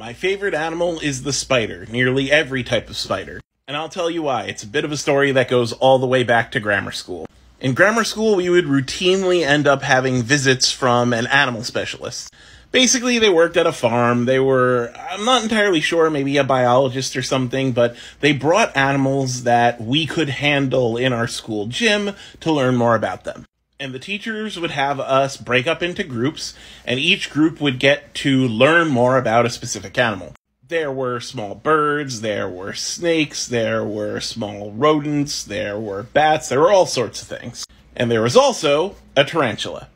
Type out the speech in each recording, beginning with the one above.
My favorite animal is the spider, nearly every type of spider. And I'll tell you why. It's a bit of a story that goes all the way back to grammar school. In grammar school, we would routinely end up having visits from an animal specialist. Basically, they worked at a farm. They were, I'm not entirely sure, maybe a biologist or something, but they brought animals that we could handle in our school gym to learn more about them. And the teachers would have us break up into groups, and each group would get to learn more about a specific animal. There were small birds, there were snakes, there were small rodents, there were bats, there were all sorts of things. And there was also a tarantula.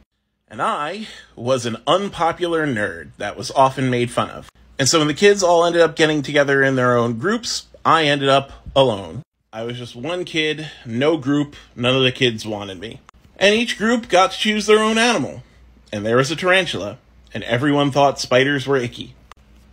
And I was an unpopular nerd that was often made fun of. And so when the kids all ended up getting together in their own groups, I ended up alone. I was just one kid, no group, none of the kids wanted me. And each group got to choose their own animal. And there was a tarantula, and everyone thought spiders were icky.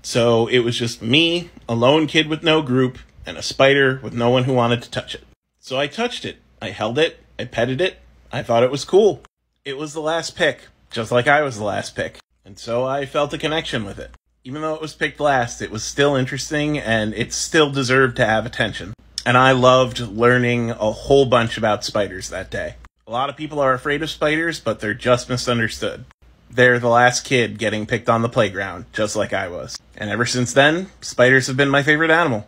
So it was just me, a lone kid with no group, and a spider with no one who wanted to touch it. So I touched it, I held it, I petted it, I thought it was cool. It was the last pick, just like I was the last pick. And so I felt a connection with it. Even though it was picked last, it was still interesting, and it still deserved to have attention. And I loved learning a whole bunch about spiders that day. A lot of people are afraid of spiders, but they're just misunderstood. They're the last kid getting picked on the playground, just like I was. And ever since then, spiders have been my favorite animal.